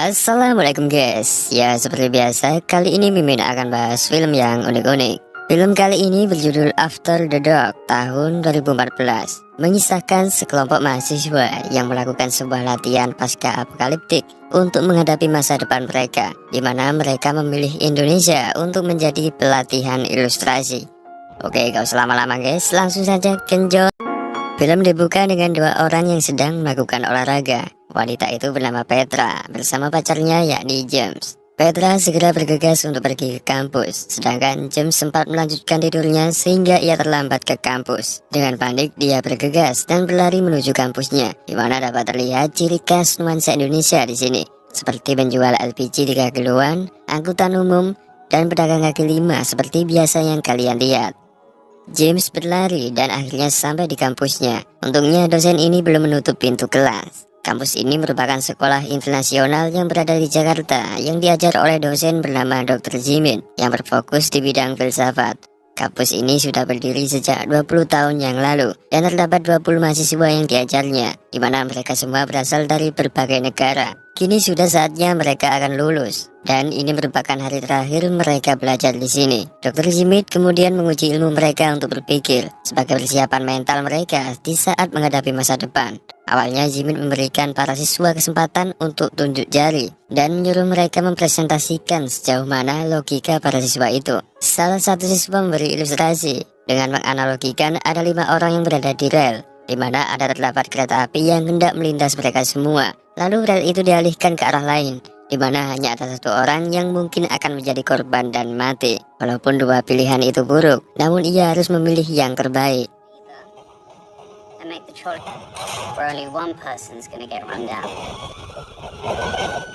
Assalamualaikum guys. Ya seperti biasa, kali ini Mimin akan bahas film yang unik-unik. Film kali ini berjudul After the Dark tahun 2014, mengisahkan sekelompok mahasiswa yang melakukan sebuah latihan pasca apokaliptik untuk menghadapi masa depan mereka, di mana mereka memilih Indonesia untuk menjadi pelatihan ilustrasi. Oke, gak usah lama-lama guys, langsung saja genjot. Film dibuka dengan dua orang yang sedang melakukan olahraga. Wanita itu bernama Petra bersama pacarnya yakni James. Petra segera bergegas untuk pergi ke kampus, sedangkan James sempat melanjutkan tidurnya sehingga ia terlambat ke kampus. Dengan panik dia bergegas dan berlari menuju kampusnya, di mana dapat terlihat ciri khas nuansa Indonesia di sini, seperti penjual LPG di kaki luan, angkutan umum, dan pedagang kaki lima seperti biasa yang kalian lihat. James berlari dan akhirnya sampai di kampusnya. Untungnya dosen ini belum menutup pintu kelas. Kampus ini merupakan sekolah internasional yang berada di Jakarta yang diajar oleh dosen bernama Dr. Jimin yang berfokus di bidang filsafat. Kampus ini sudah berdiri sejak 20 tahun yang lalu dan terdapat 20 mahasiswa yang diajarnya, di mana mereka semua berasal dari berbagai negara. Kini sudah saatnya mereka akan lulus, dan ini merupakan hari terakhir mereka belajar di sini. Dr. Jimin kemudian menguji ilmu mereka untuk berpikir sebagai persiapan mental mereka di saat menghadapi masa depan. Awalnya Jimin memberikan para siswa kesempatan untuk tunjuk jari dan menyuruh mereka mempresentasikan sejauh mana logika para siswa itu. Salah satu siswa memberi ilustrasi dengan menganalogikan ada 5 orang yang berada di rel, di mana ada terdapat kereta api yang hendak melintas mereka semua. Lalu rel itu dialihkan ke arah lain, di mana hanya ada satu orang yang mungkin akan menjadi korban dan mati. Walaupun dua pilihan itu buruk, namun ia harus memilih yang terbaik.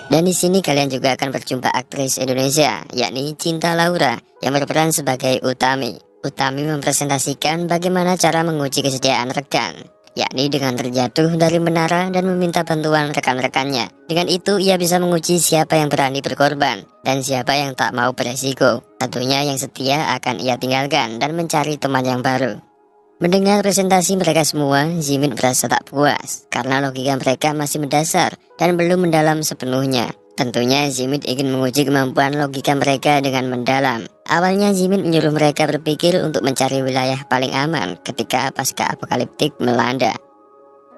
Dan di sini kalian juga akan berjumpa aktris Indonesia, yakni Cinta Laura, yang berperan sebagai Utami. Utami mempresentasikan bagaimana cara menguji kesetiaan rekan, yakni dengan terjatuh dari menara dan meminta bantuan rekan-rekannya. Dengan itu ia bisa menguji siapa yang berani berkorban dan siapa yang tak mau beresiko. Tentunya yang setia akan ia tinggalkan dan mencari teman yang baru. Mendengar presentasi mereka semua, Jimin merasa tak puas karena logika mereka masih mendasar dan belum mendalam sepenuhnya. Tentunya Jimin ingin menguji kemampuan logika mereka dengan mendalam. Awalnya Jimin menyuruh mereka berpikir untuk mencari wilayah paling aman ketika pasca apokaliptik melanda.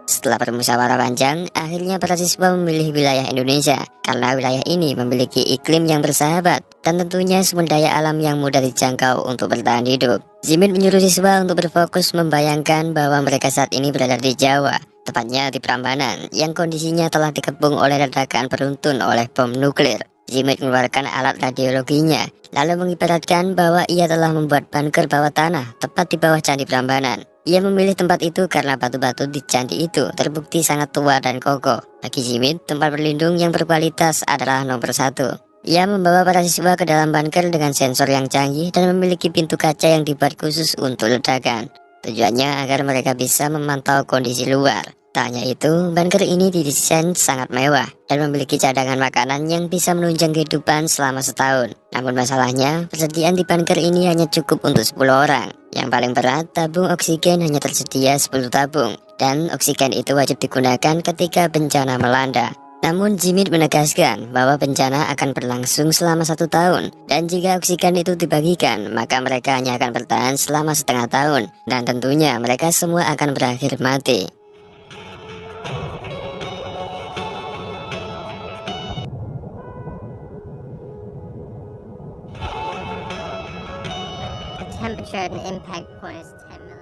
Setelah bermusyawarah panjang, akhirnya para siswa memilih wilayah Indonesia karena wilayah ini memiliki iklim yang bersahabat dan tentunya sumber daya alam yang mudah dijangkau untuk bertahan hidup. Jimin menyuruh siswa untuk berfokus membayangkan bahwa mereka saat ini berada di Jawa, tepatnya di Prambanan, yang kondisinya telah dikepung oleh ledakan beruntun oleh bom nuklir. Jimin mengeluarkan alat radiologinya, lalu mengibaratkan bahwa ia telah membuat bunker bawah tanah tepat di bawah Candi Prambanan. Ia memilih tempat itu karena batu-batu di candi itu terbukti sangat tua dan kokoh. Bagi Jimin, tempat berlindung yang berkualitas adalah nomor 1. Ia membawa para siswa ke dalam bunker dengan sensor yang canggih dan memiliki pintu kaca yang dibuat khusus untuk ledakan. Tujuannya agar mereka bisa memantau kondisi luar. Tak hanya itu, bunker ini didesain sangat mewah dan memiliki cadangan makanan yang bisa menunjang kehidupan selama setahun. Namun masalahnya, persediaan di bunker ini hanya cukup untuk 10 orang. Yang paling berat, tabung oksigen hanya tersedia 10 tabung, dan oksigen itu wajib digunakan ketika bencana melanda. Namun Jimin menegaskan bahwa bencana akan berlangsung selama 1 tahun, dan jika oksigen itu dibagikan, maka mereka hanya akan bertahan selama setengah tahun, dan tentunya mereka semua akan berakhir mati.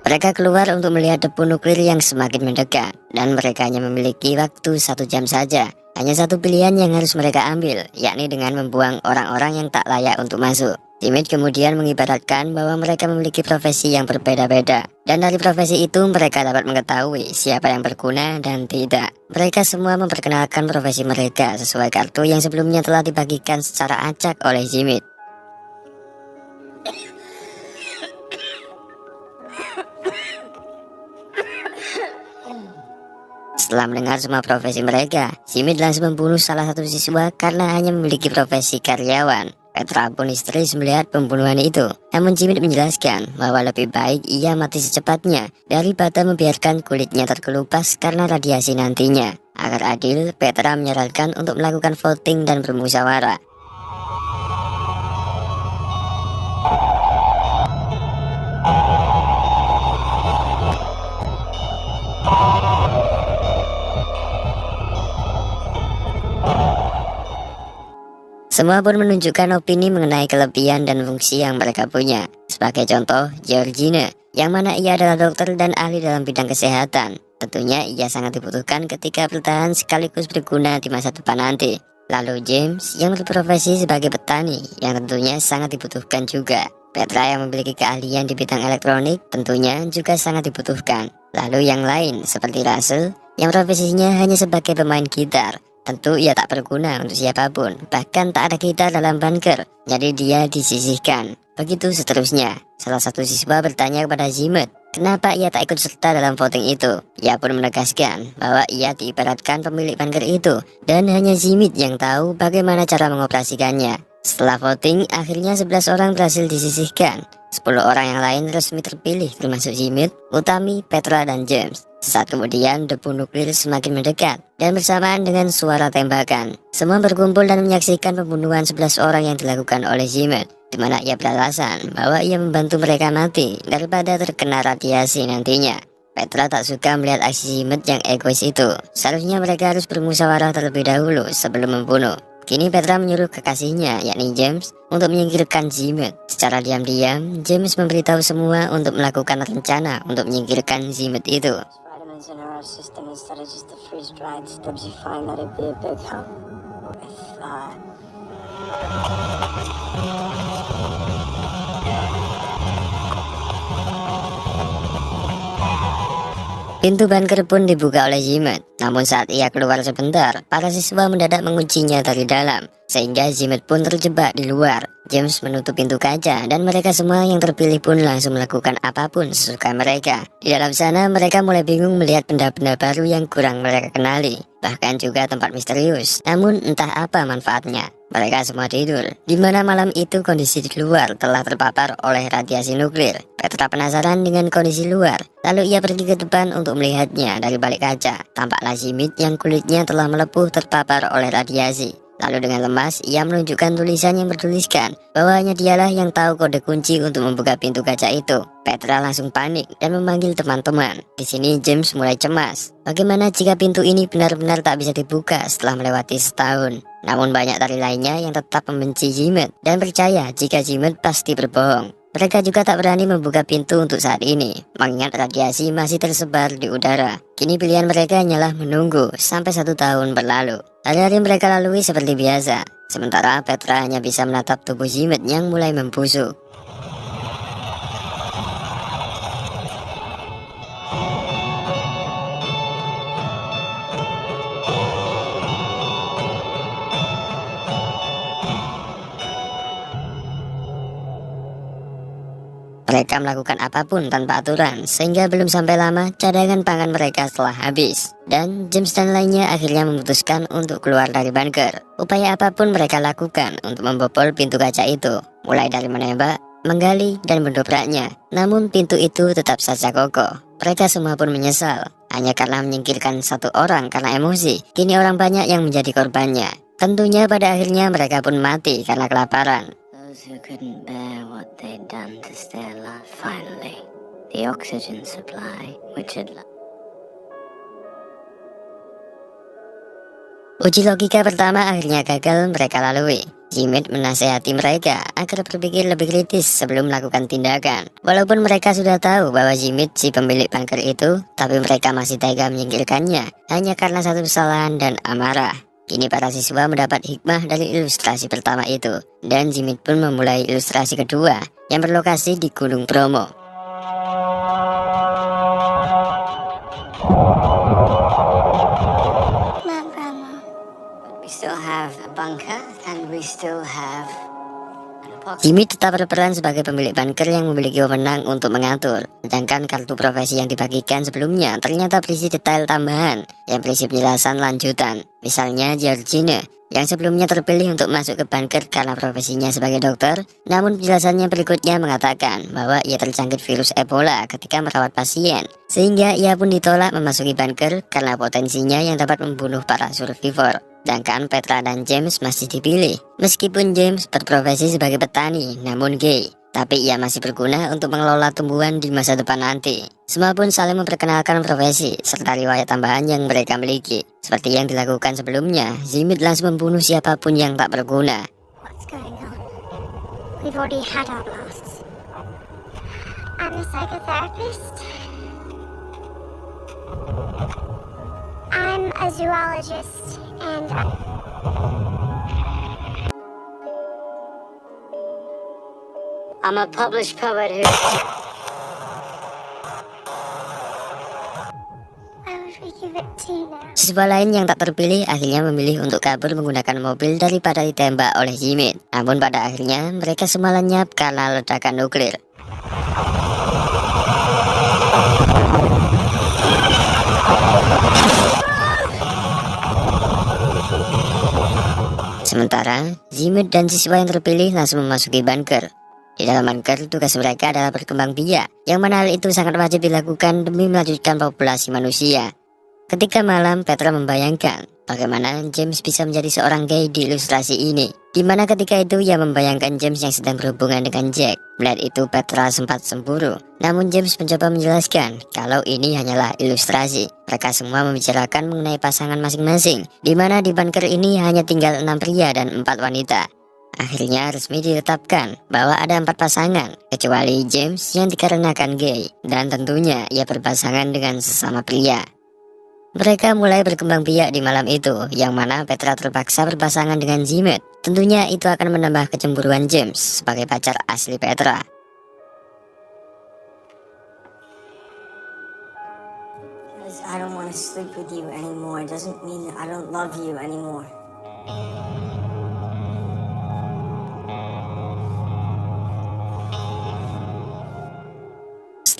Mereka keluar untuk melihat debu nuklir yang semakin mendekat, dan mereka hanya memiliki waktu 1 jam saja. Hanya satu pilihan yang harus mereka ambil, yakni dengan membuang orang-orang yang tak layak untuk masuk. Jimin kemudian mengibaratkan bahwa mereka memiliki profesi yang berbeda-beda, dan dari profesi itu mereka dapat mengetahui siapa yang berguna dan tidak. Mereka semua memperkenalkan profesi mereka sesuai kartu yang sebelumnya telah dibagikan secara acak oleh Jimin. Setelah mendengar semua profesi mereka, Jimin langsung membunuh salah satu siswa karena hanya memiliki profesi karyawan. Petra pun histeris melihat pembunuhan itu. Namun Jimit menjelaskan bahwa lebih baik ia mati secepatnya daripada membiarkan kulitnya terkelupas karena radiasi nantinya. Agar adil, Petra menyarankan untuk melakukan voting dan bermusyawarah. Semua pun menunjukkan opini mengenai kelebihan dan fungsi yang mereka punya. Sebagai contoh, Georgina, yang mana ia adalah dokter dan ahli dalam bidang kesehatan. Tentunya ia sangat dibutuhkan ketika bertahan sekaligus berguna di masa depan nanti. Lalu James, yang berprofesi sebagai petani, yang tentunya sangat dibutuhkan juga. Petra yang memiliki keahlian di bidang elektronik tentunya juga sangat dibutuhkan. Lalu yang lain seperti Russell, yang profesinya hanya sebagai pemain gitar. Tentu ia tak berguna untuk siapapun, bahkan tak ada gitar dalam bunker, jadi dia disisihkan. Begitu seterusnya. Salah satu siswa bertanya kepada Jimit, kenapa ia tak ikut serta dalam voting itu. Ia pun menegaskan bahwa ia diibaratkan pemilik bunker itu, dan hanya Jimit yang tahu bagaimana cara mengoperasikannya. Setelah voting, akhirnya 11 orang berhasil disisihkan. 10 orang yang lain resmi terpilih, termasuk Jimit, Utami, Petra, dan James. Sesaat kemudian, debu nuklir semakin mendekat, dan bersamaan dengan suara tembakan, semua berkumpul dan menyaksikan pembunuhan 11 orang yang dilakukan oleh Jimit, di mana ia beralasan bahwa ia membantu mereka mati daripada terkena radiasi nantinya. Petra tak suka melihat aksi Jimit yang egois itu. Seharusnya mereka harus bermusyawarah terlebih dahulu sebelum membunuh. Kini Petra menyuruh kekasihnya, yakni James, untuk menyingkirkan Jimit. Secara diam-diam, James memberitahu semua untuk melakukan rencana untuk menyingkirkan Jimit itu. In our system, instead of just the freeze-dried stubs, you find that it'd be a big help with Pintu bunker pun dibuka oleh Jimit. Namun saat ia keluar sebentar, para siswa mendadak menguncinya dari dalam, sehingga Jimit pun terjebak di luar. James menutup pintu kaca dan mereka semua yang terpilih pun langsung melakukan apapun sesuka mereka. Di dalam sana mereka mulai bingung melihat benda-benda baru yang kurang mereka kenali, bahkan juga tempat misterius. Namun entah apa manfaatnya. Mereka semua tidur, di mana malam itu kondisi di luar telah terpapar oleh radiasi nuklir. Petra penasaran dengan kondisi luar, lalu ia pergi ke depan untuk melihatnya dari balik kaca. Tampaklah Jimit yang kulitnya telah melepuh terpapar oleh radiasi. Lalu dengan lemas, ia menunjukkan tulisan yang bertuliskan bahwa hanya dialah yang tahu kode kunci untuk membuka pintu kaca itu. Petra langsung panik dan memanggil teman-teman. Di sini James mulai cemas. Bagaimana jika pintu ini benar-benar tak bisa dibuka setelah melewati setahun? Namun banyak dari lainnya yang tetap membenci Jimit dan percaya jika Jimit pasti berbohong. Mereka juga tak berani membuka pintu untuk saat ini, mengingat radiasi masih tersebar di udara. Kini pilihan mereka hanyalah menunggu sampai 1 tahun berlalu. Hari-hari mereka lalui seperti biasa, sementara Petra hanya bisa menatap tubuh Jimit yang mulai membusuk. Mereka melakukan apapun tanpa aturan, sehingga belum sampai lama cadangan pangan mereka telah habis. Dan James dan lainnya akhirnya memutuskan untuk keluar dari bunker. Upaya apapun mereka lakukan untuk membobol pintu kaca itu, mulai dari menembak, menggali, dan mendobraknya. Namun pintu itu tetap saja kokoh. Mereka semua pun menyesal, hanya karena menyingkirkan 1 orang karena emosi. Kini orang banyak yang menjadi korbannya. Tentunya pada akhirnya mereka pun mati karena kelaparan. those who couldn't bear what they'd done to stay alive. Finally, the oxygen supply, which had Uji logika pertama akhirnya gagal mereka lalui. Jimit menasehati mereka agar berpikir lebih kritis sebelum melakukan tindakan. Walaupun mereka sudah tahu bahwa Jimit si pemilik bunker itu, tapi mereka masih tega menyingkirkannya hanya karena satu kesalahan dan amarah. Kini para siswa mendapat hikmah dari ilustrasi pertama itu, dan Jimit pun memulai ilustrasi kedua yang berlokasi di Gunung Bromo. we still have a bunker and we still have Jimmy tetap berperan sebagai pemilik bunker yang memiliki wewenang untuk mengatur. Sedangkan kartu profesi yang dibagikan sebelumnya ternyata berisi detail tambahan yang berisi penjelasan lanjutan. Misalnya Georgina yang sebelumnya terpilih untuk masuk ke bunker karena profesinya sebagai dokter. Namun penjelasannya berikutnya mengatakan bahwa ia terjangkit virus Ebola ketika merawat pasien, sehingga ia pun ditolak memasuki bunker karena potensinya yang dapat membunuh para survivor. Sedangkan Petra dan James masih dipilih. Meskipun James berprofesi sebagai petani namun gay, tapi ia masih berguna untuk mengelola tumbuhan di masa depan nanti. Semua pun saling memperkenalkan profesi serta riwayat tambahan yang mereka miliki. Seperti yang dilakukan sebelumnya, Zimit langsung membunuh siapapun yang tak berguna. What's going on? We've already had our blasts. I'm a psychotherapist. I'm a zoologist, and I'm a published poet who... why would we give it to you now? Siswa lain yang tak terpilih akhirnya memilih untuk kabur menggunakan mobil daripada ditembak oleh Zimit. Namun pada akhirnya mereka semua lenyap karena ledakan nuklir. Sementara, Zimit dan siswa yang terpilih langsung memasuki bunker. Di dalam bunker, tugas mereka adalah berkembang biak, yang mana hal itu sangat wajib dilakukan demi melanjutkan populasi manusia. Ketika malam, Petra membayangkan bagaimana James bisa menjadi seorang gay di ilustrasi ini, di mana ketika itu ia membayangkan James yang sedang berhubungan dengan Jack. Melihat itu, Petra sempat cemburu. Namun James mencoba menjelaskan kalau ini hanyalah ilustrasi. Mereka semua membicarakan mengenai pasangan masing-masing, di mana di bunker ini hanya tinggal 6 pria dan 4 wanita. Akhirnya resmi ditetapkan bahwa ada 4 pasangan, kecuali James yang dikarenakan gay, dan tentunya ia berpasangan dengan sesama pria. Mereka mulai berkembang biak di malam itu, yang mana Petra terpaksa berpasangan dengan Zimit. Tentunya itu akan menambah kecemburuan James sebagai pacar asli Petra. I don't want to sleep with you anymore doesn't mean that I don't love you anymore.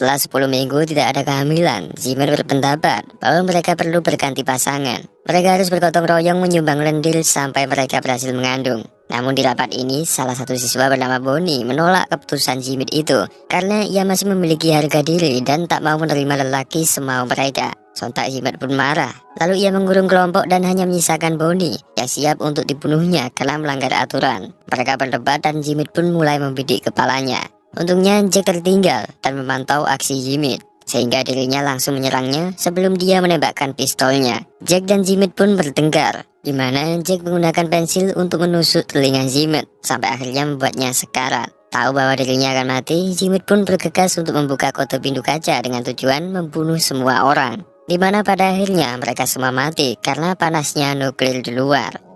Setelah 10 minggu tidak ada kehamilan, Zimit berpendapat bahwa mereka perlu berganti pasangan. Mereka harus bergotong royong menyumbang lendir sampai mereka berhasil mengandung. Namun di rapat ini, salah satu siswa bernama Bonnie menolak keputusan Zimit itu karena ia masih memiliki harga diri dan tak mau menerima lelaki semau mereka. Sontak Zimit pun marah. Lalu ia mengurung kelompok dan hanya menyisakan Bonnie yang siap untuk dibunuhnya karena melanggar aturan. Mereka berdebat dan Zimit pun mulai membidik kepalanya. Untungnya Jack tertinggal dan memantau aksi Zimit, sehingga dirinya langsung menyerangnya sebelum dia menembakkan pistolnya. Jack dan Zimit pun bertengkar, di mana Jack menggunakan pensil untuk menusuk telinga Zimit sampai akhirnya membuatnya sekarat. Tahu bahwa dirinya akan mati, Zimit pun bergegas untuk membuka kode pintu kaca dengan tujuan membunuh semua orang, di mana pada akhirnya mereka semua mati karena panasnya nuklir di luar.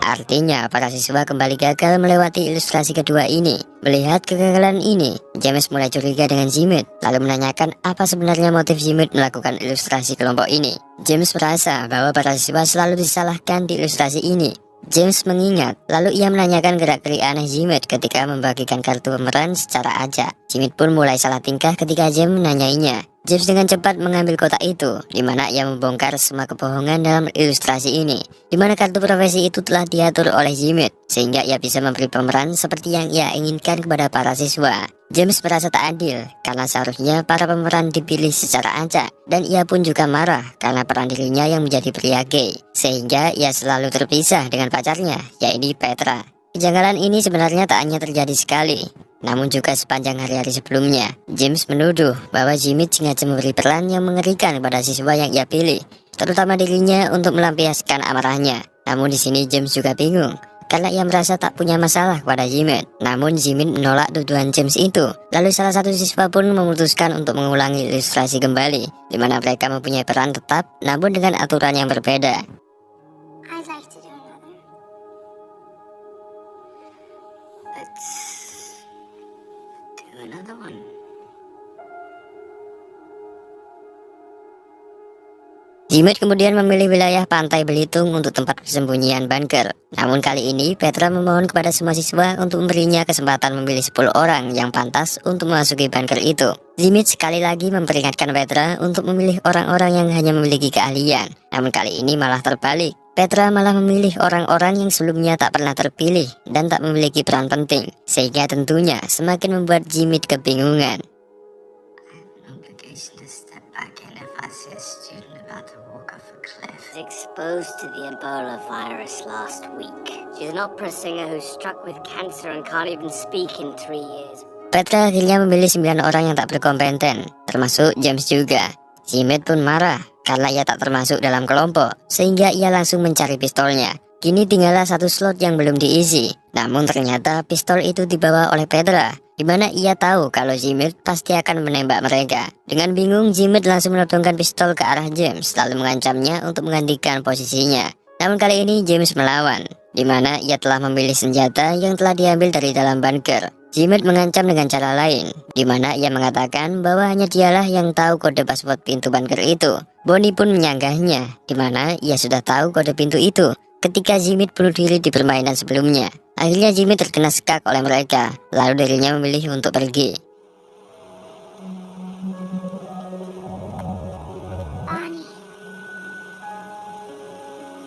Artinya, para siswa kembali gagal melewati ilustrasi kedua ini. Melihat kegagalan ini, James mulai curiga dengan Zimit, lalu menanyakan apa sebenarnya motif Zimit melakukan ilustrasi kelompok ini. James merasa bahwa para siswa selalu disalahkan di ilustrasi ini. James mengingat, lalu ia menanyakan gerak-gerik aneh Zimit ketika membagikan kartu pemeran secara acak. Zimit pun mulai salah tingkah ketika James menanyainya. James dengan cepat mengambil kotak itu, di mana ia membongkar semua kebohongan dalam ilustrasi ini, di mana kartu profesi itu telah diatur oleh Zimit, sehingga ia bisa memberi pemeran seperti yang ia inginkan kepada para siswa. James merasa tak adil, karena seharusnya para pemeran dipilih secara acak, dan ia pun juga marah karena peran dirinya yang menjadi pria gay, sehingga ia selalu terpisah dengan pacarnya, yaitu Petra. Kejanggalan ini sebenarnya tak hanya terjadi sekali, namun juga sepanjang hari-hari sebelumnya. James menuduh bahwa Zimit sengaja memberi peran yang mengerikan kepada siswa yang ia pilih, terutama dirinya untuk melampiaskan amarahnya. Namun di sini James juga bingung, karena ia merasa tak punya masalah kepada Zimit. Namun Zimit menolak tuduhan James itu. Lalu salah satu siswa pun memutuskan untuk mengulangi ilustrasi kembali, di mana mereka mempunyai peran tetap, namun dengan aturan yang berbeda. I'd like to do another. Let's do another one. Jimit kemudian memilih wilayah pantai Belitung untuk tempat persembunyian bunker. Namun kali ini Petra memohon kepada semua siswa untuk memberinya kesempatan memilih 10 orang yang pantas untuk memasuki bunker itu. Jimit sekali lagi memperingatkan Petra untuk memilih orang-orang yang hanya memiliki keahlian. Namun kali ini malah terbalik. Petra malah memilih orang-orang yang sebelumnya tak pernah terpilih dan tak memiliki peran penting, sehingga tentunya semakin membuat Jimit kebingungan. Exposed to the Ebola virus last week. She's an opera singer who's struck with cancer and can't even speak in 3 years. Petra akhirnya memilih 9 orang yang tak berkompeten, termasuk James juga. Jimit pun marah karena ia tak termasuk dalam kelompok, sehingga ia langsung mencari pistolnya. Kini tinggallah 1 slot yang belum diisi. Namun ternyata pistol itu dibawa oleh Petra, di mana ia tahu kalau Jimit pasti akan menembak mereka. Dengan bingung, Jimit langsung menodongkan pistol ke arah James, lalu mengancamnya untuk menggantikan posisinya. Namun kali ini James melawan, di mana ia telah memilih senjata yang telah diambil dari dalam bunker. Jimit mengancam dengan cara lain, di mana ia mengatakan bahwa hanya dialah yang tahu kode password pintu bunker itu. Bonnie pun menyanggahnya, di mana ia sudah tahu kode pintu itu ketika Jimit bunuh diri di permainan sebelumnya. Akhirnya Jimit terkena skak oleh mereka, lalu dirinya memilih untuk pergi. Bonnie.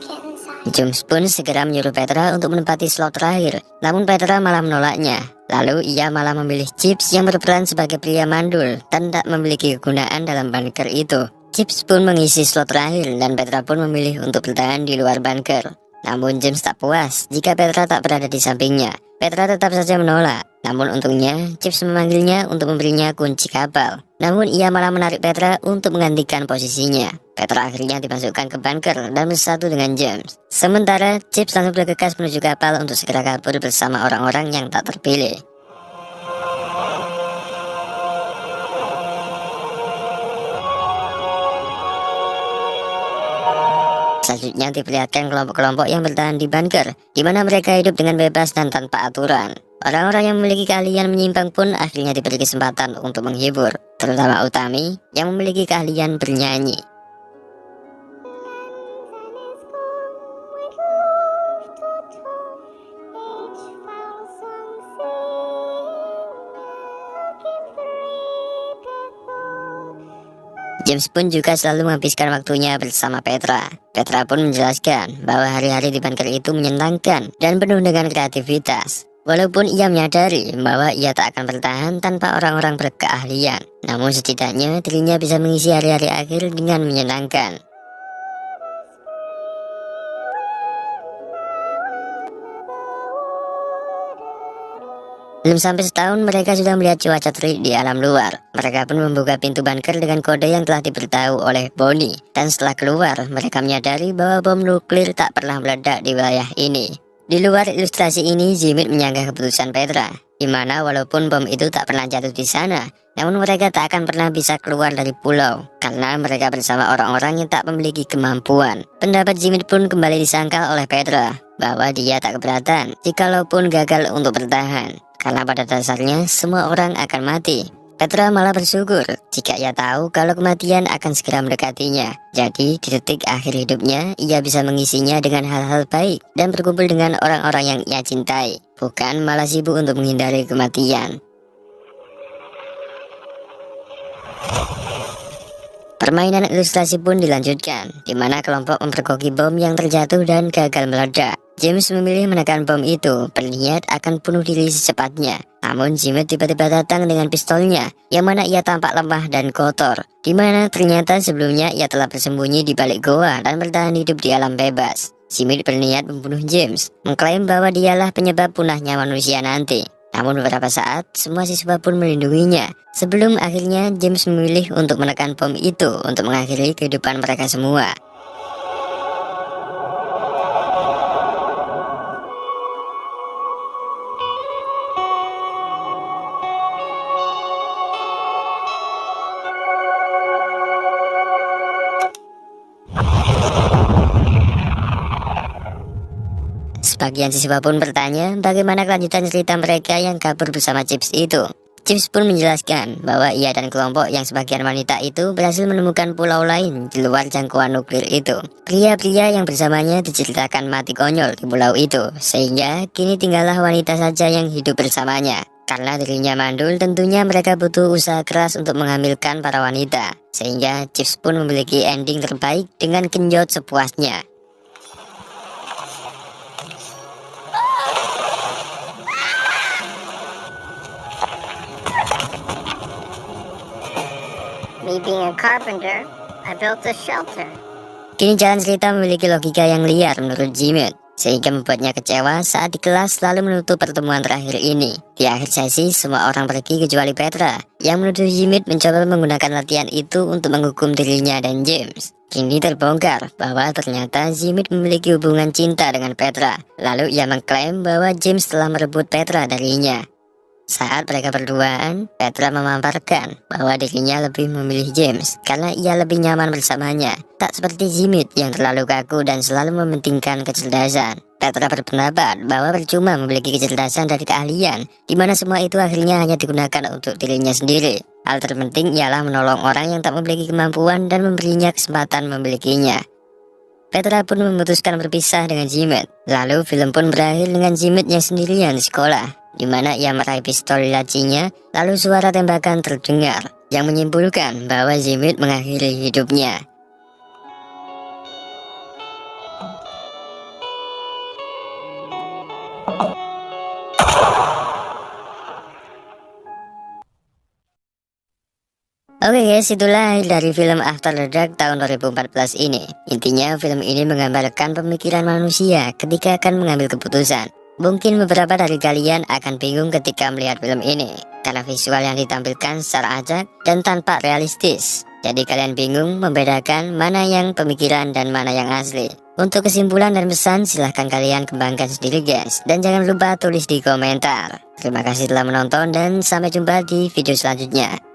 Get inside. James pun segera menyuruh Petra untuk menempati slot terakhir, namun Petra malah menolaknya. Lalu ia malah memilih Chips yang berperan sebagai pria mandul dan tak memiliki kegunaan dalam bunker itu. Chips pun mengisi slot terakhir dan Petra pun memilih untuk bertahan di luar bunker. Namun James tak puas jika Petra tak berada di sampingnya. Petra tetap saja menolak. Namun untungnya Chips memanggilnya untuk memberinya kunci kapal. Namun ia malah menarik Petra untuk menggantikan posisinya. Petra akhirnya dimasukkan ke bunker dan bersatu dengan James. Sementara Chips langsung bergegas menuju kapal untuk segera kabur bersama orang-orang yang tak terpilih. Selanjutnya diperlihatkan kelompok-kelompok yang bertahan di bunker, di mana mereka hidup dengan bebas dan tanpa aturan. Orang-orang yang memiliki keahlian menyimpang pun akhirnya diberi kesempatan untuk menghibur, terutama Utami yang memiliki keahlian bernyanyi. James pun juga selalu menghabiskan waktunya bersama Petra. Petra pun menjelaskan bahwa hari-hari di bunker itu menyenangkan dan penuh dengan kreativitas. Walaupun ia menyadari bahwa ia tak akan bertahan tanpa orang-orang berkeahlian, namun setidaknya dirinya bisa mengisi hari-hari akhir dengan menyenangkan. Belum sampai setahun mereka sudah melihat cuaca terik di alam luar. Mereka pun membuka pintu bunker dengan kode yang telah diberitahu oleh Bonnie. Dan setelah keluar, mereka menyadari bahwa bom nuklir tak pernah meledak di wilayah ini. Di luar ilustrasi ini, Jimit menyanggah keputusan Petra, di mana walaupun bom itu tak pernah jatuh di sana, namun mereka tak akan pernah bisa keluar dari pulau karena mereka bersama orang-orang yang tak memiliki kemampuan. Pendapat Jimit pun kembali disangkal oleh Petra bahwa dia tak keberatan jikalaupun gagal untuk bertahan, karena pada dasarnya semua orang akan mati. Petra malah bersyukur jika ia tahu kalau kematian akan segera mendekatinya. Jadi di detik akhir hidupnya ia bisa mengisinya dengan hal-hal baik dan berkumpul dengan orang-orang yang ia cintai, bukan malah sibuk untuk menghindari kematian. Permainan ilustrasi pun dilanjutkan, di mana kelompok memperkoki bom yang terjatuh dan gagal meledak. James memilih menekan bom itu, berniat akan bunuh diri secepatnya. Namun Jimit tiba-tiba datang dengan pistolnya, yang mana ia tampak lemah dan kotor. Di mana ternyata sebelumnya ia telah bersembunyi di balik goa dan bertahan hidup di alam bebas. Jimit berniat membunuh James, mengklaim bahwa dialah penyebab punahnya manusia nanti. Namun beberapa saat, semua siswa pun melindunginya. Sebelum akhirnya James memilih untuk menekan bom itu untuk mengakhiri kehidupan mereka semua. Sebagian siswa pun bertanya bagaimana kelanjutan cerita mereka yang kabur bersama Chips itu. James pun menjelaskan bahwa ia dan kelompok yang sebagian wanita itu berhasil menemukan pulau lain di luar jangkauan nuklir itu. Pria-pria yang bersamanya diceritakan mati konyol di pulau itu, sehingga kini tinggallah wanita saja yang hidup bersamanya. Karena dirinya mandul, tentunya mereka butuh usaha keras untuk menghamilkan para wanita, sehingga Chips pun memiliki ending terbaik dengan genjot sepuasnya. Me being a carpenter, I built a shelter. Kini jalan cerita memiliki logika yang liar menurut Jimit, sehingga membuatnya kecewa saat di kelas lalu menutup pertemuan terakhir ini. Di akhir sesi, semua orang pergi kecuali Petra, yang menuduh Jimit mencoba menggunakan latihan itu untuk menghukum dirinya dan James. Kini terbongkar bahwa ternyata Jimit memiliki hubungan cinta dengan Petra. Lalu ia mengklaim bahwa James telah merebut Petra darinya. Saat mereka berduaan, Petra memaparkan bahwa dirinya lebih memilih James karena ia lebih nyaman bersamanya, tak seperti Jimit yang terlalu kaku dan selalu mementingkan kecerdasan. Petra berpendapat bahwa percuma memiliki kecerdasan dari keahlian, di mana semua itu akhirnya hanya digunakan untuk dirinya sendiri. Hal terpenting ialah menolong orang yang tak memiliki kemampuan dan memberinya kesempatan memilikinya. Petra pun memutuskan berpisah dengan Jimit. Lalu film pun berakhir dengan Jimit yang sendirian di sekolah, di mana ia meraih pistol di lacinya, lalu suara tembakan terdengar, yang menyimpulkan bahwa Jimit mengakhiri hidupnya. Oke guys, itulah akhir dari film After the Dark tahun 2014 ini. Intinya film ini menggambarkan pemikiran manusia ketika akan mengambil keputusan. Mungkin beberapa dari kalian akan bingung ketika melihat film ini, karena visual yang ditampilkan secara acak dan tanpa realistis. Jadi kalian bingung membedakan mana yang pemikiran dan mana yang asli. Untuk kesimpulan dan pesan silahkan kalian kembangkan sendiri guys. Dan jangan lupa tulis di komentar. Terima kasih telah menonton dan sampai jumpa di video selanjutnya.